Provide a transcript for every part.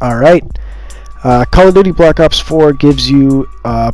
Alright, Call of Duty Black Ops 4 gives you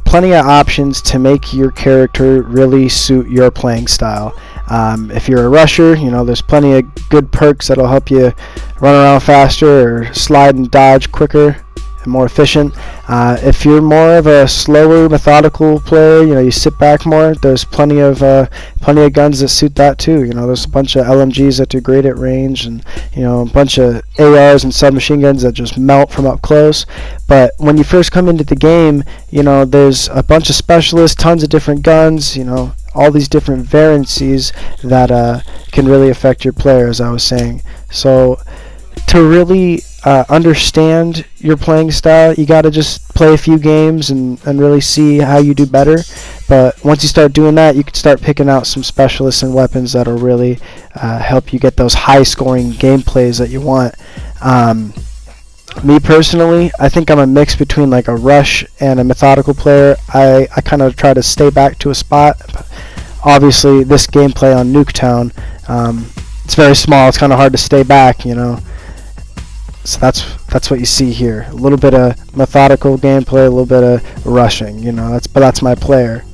plenty of options to make your character really suit your playing style. If you're a rusher, you know, there's plenty of good perks that'll help you run around faster or slide and dodge quicker and more efficient. If you're more of a slower, methodical player, you know, you sit back more, there's plenty of guns that suit that too. You know, there's a bunch of LMGs that do great at range, and you know, a bunch of ARs and submachine guns that just melt from up close. But when you first come into the game, you know, there's a bunch of specialists, tons of different guns, you know, all these different variancies that can really affect your player, as I was saying. So to really understand your playing style, you got to just play a few games and really see how you do better. But once you start doing that, you can start picking out some specialists and weapons that'll really help you get those high scoring gameplays that you want. Me personally, I think I'm a mix between like a rush and a methodical player. I kind of try to stay back to a spot. Obviously, this gameplay on Nuketown, it's very small. It's kind of hard to stay back, you know. So that's what you see here. A little bit of methodical gameplay, a little bit of rushing. You know, that's my player.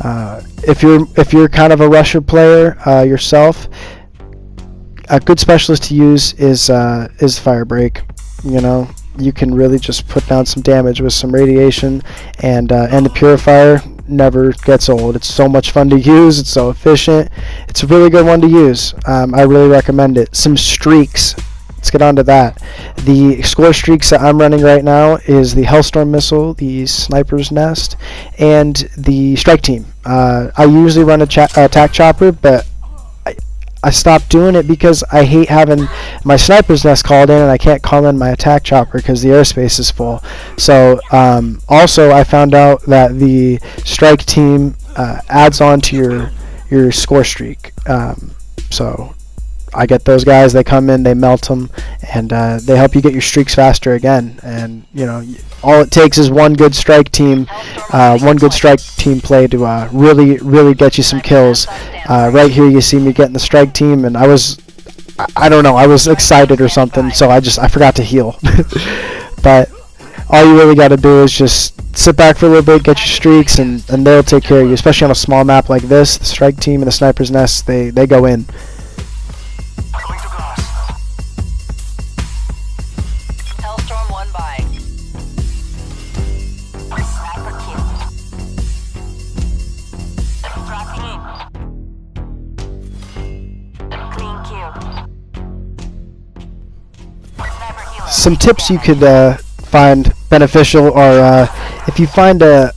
If you're kind of a rusher player yourself, a good specialist to use is Firebreak. You know, you can really just put down some damage with some radiation, and the Purifier never gets old. It's so much fun to use. It's so efficient. It's a really good one to use. I really recommend it. Some streaks. Let's get on to that. The score streaks that I'm running right now is the Hellstorm Missile, the Sniper's Nest, and the Strike Team. I usually run a attack chopper, but I stopped doing it because I hate having my Sniper's Nest called in and I can't call in my attack chopper because the airspace is full. So also I found out that the Strike Team adds on to your score streak. So I get those guys, they come in, they melt them, and they help you get your streaks faster again. And you know, all it takes is one good strike team play to really get you some kills. Right here you see me getting the strike team, and I don't know, I was excited or something, so I forgot to heal. But all you really got to do is just sit back for a little bit, get your streaks, and they'll take care of you. Especially on a small map like this, the strike team and the Sniper's Nest, they go in. Some tips you could find beneficial are if you find a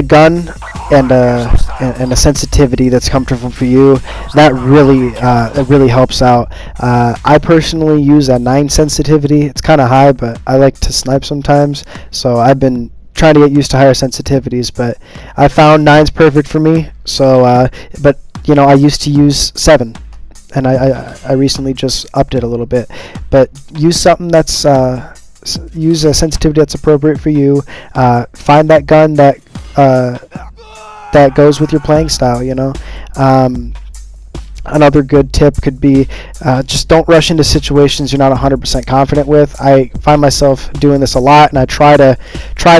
gun and a sensitivity that's comfortable for you, that really helps out. I personally use a 9 sensitivity. It's kind of high, but I like to snipe sometimes, so I've been trying to get used to higher sensitivities, but I found 9's perfect for me. So but you know, I used to use 7. And I recently just upped it a little bit. But use something that's use a sensitivity that's appropriate for you. Find that gun that goes with your playing style. You know. Another good tip could be just don't rush into situations you're not 100% confident with. I find myself doing this a lot, and I try to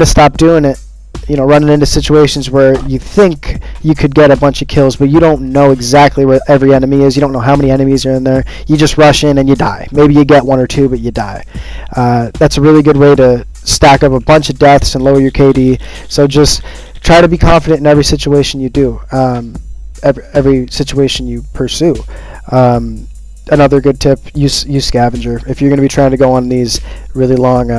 stop doing it. You know, running into situations where you think you could get a bunch of kills, but you don't know exactly where every enemy is. You don't know how many enemies are in there. You just rush in and you die. Maybe you get 1 or 2, but you die. That's a really good way to stack up a bunch of deaths and lower your KD. So just try to be confident in every situation you do, every situation you pursue. Another good tip: use Scavenger. If you're going to be trying to go on these really long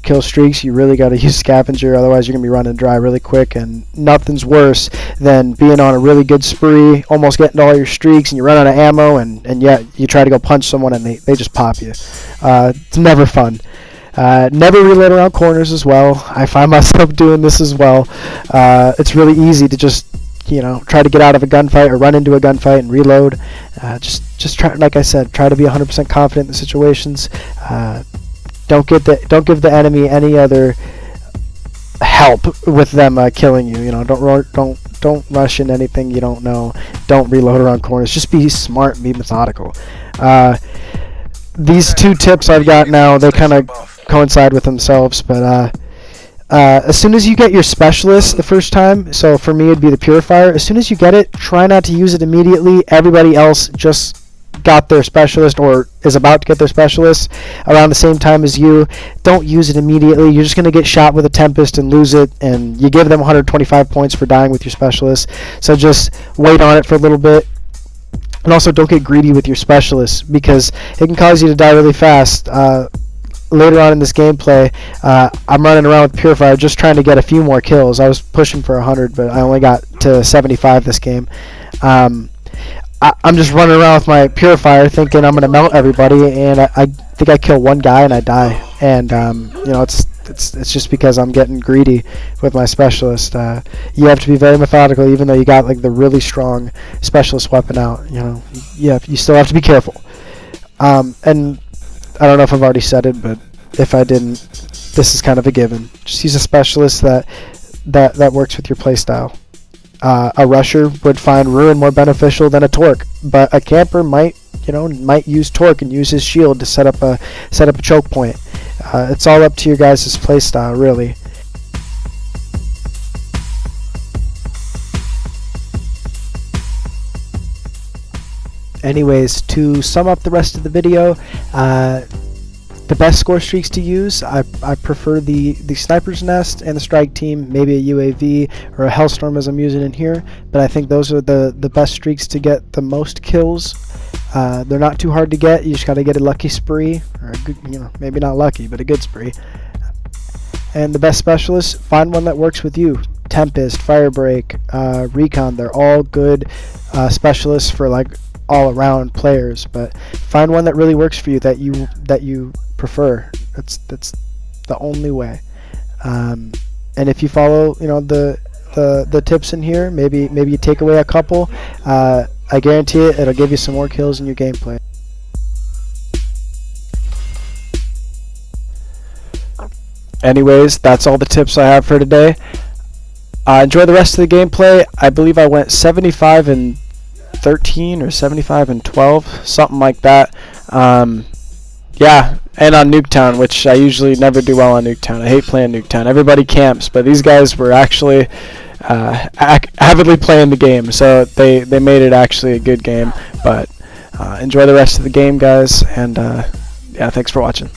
kill streaks, you really got to use Scavenger, otherwise you're gonna be running dry really quick. And nothing's worse than being on a really good spree, almost getting to all your streaks, and you run out of ammo, and yet you try to go punch someone and they just pop you. It's never fun. Never reload around corners as well. I find myself doing this as well. It's really easy to just, you know, try to get out of a gunfight or run into a gunfight and reload. Just try, like I said, try to be 100% confident in the situations. Don't give the enemy any other help with them killing you. You know, don't rush into anything you don't know. Don't reload around corners. Just be smart and be methodical. These 2 tips I've got now, they kind of coincide with themselves. But as soon as you get your specialist the first time, so for me it'd be the purifier, as soon as you get it, try not to use it immediately. Everybody else just got their specialist or is about to get their specialist around the same time as you. Don't use it immediately. You're just going to get shot with a Tempest and lose it, and you give them 125 points for dying with your specialist. So just wait on it for a little bit. And also don't get greedy with your specialist, because it can cause you to die really fast. Later on in this gameplay, I'm running around with Purifier just trying to get a few more kills. I was pushing for 100, but I only got to 75 this game. I'm just running around with my Purifier thinking I'm going to melt everybody, and I think I kill one guy and I die. And you know, it's just because I'm getting greedy with my specialist. You have to be very methodical, even though you got like the really strong specialist weapon out. You know, you still have to be careful. And I don't know if I've already said it, but if I didn't, this is kind of a given. Just use a specialist that works with your playstyle. A rusher would find Ruin more beneficial than a Torque, but a camper might use Torque and use his shield to set up a choke point. It's all up to your guys' playstyle, really. Anyways, to sum up the rest of the video, the best score streaks to use, I prefer the Sniper's Nest and the Strike Team, maybe a UAV or a Hellstorm as I'm using in here, but I think those are the best streaks to get the most kills. They're not too hard to get. You just got to get a lucky spree, or a good, maybe not lucky, but a good spree. And the best specialists, find one that works with you. Tempest, Firebreak, Recon, they're all good specialists for like all-around players, but find one that really works for you, that you prefer. That's the only way. And if you follow the tips in here, maybe you take away a couple, I guarantee it'll give you some more kills in your gameplay. Anyways, that's all the tips I have for today. Enjoy the rest of the gameplay. I believe I went 75 and 13 or 75 and 12, something like that. Yeah, and on Nuketown, which I usually never do well on Nuketown. I hate playing Nuketown. Everybody camps, but these guys were actually avidly playing the game, so they made it actually a good game. But enjoy the rest of the game, guys, and yeah, thanks for watching.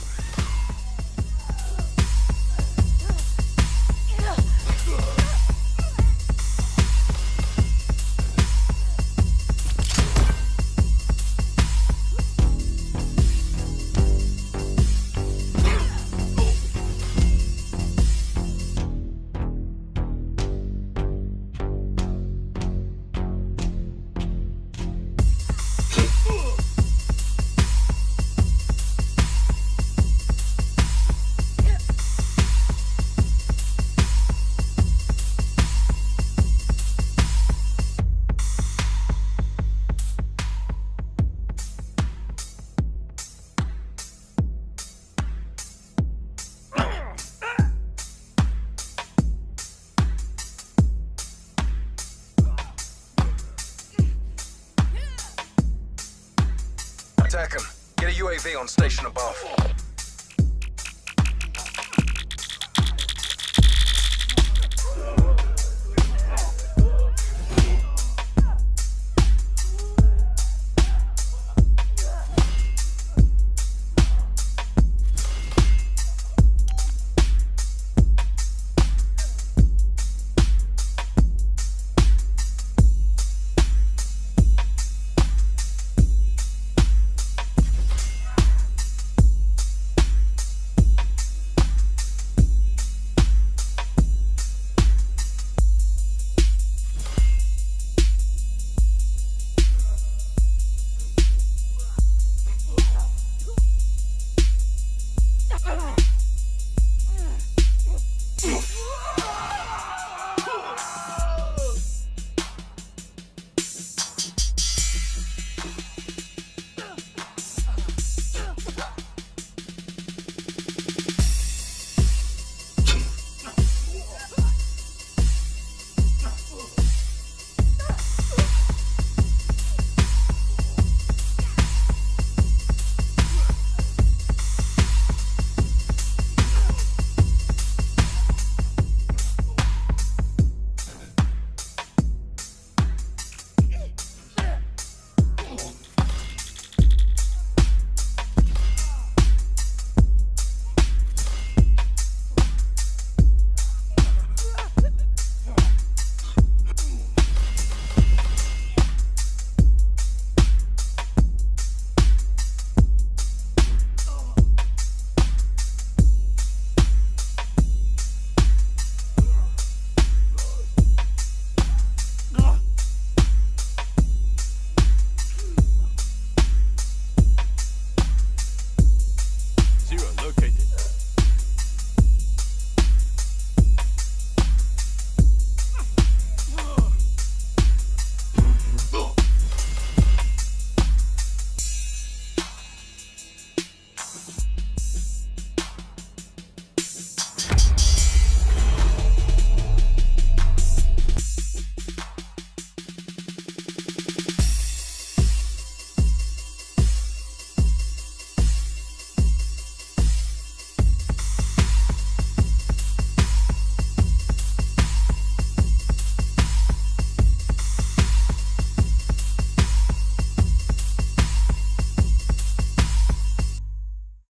Attack him. Get a UAV on station above.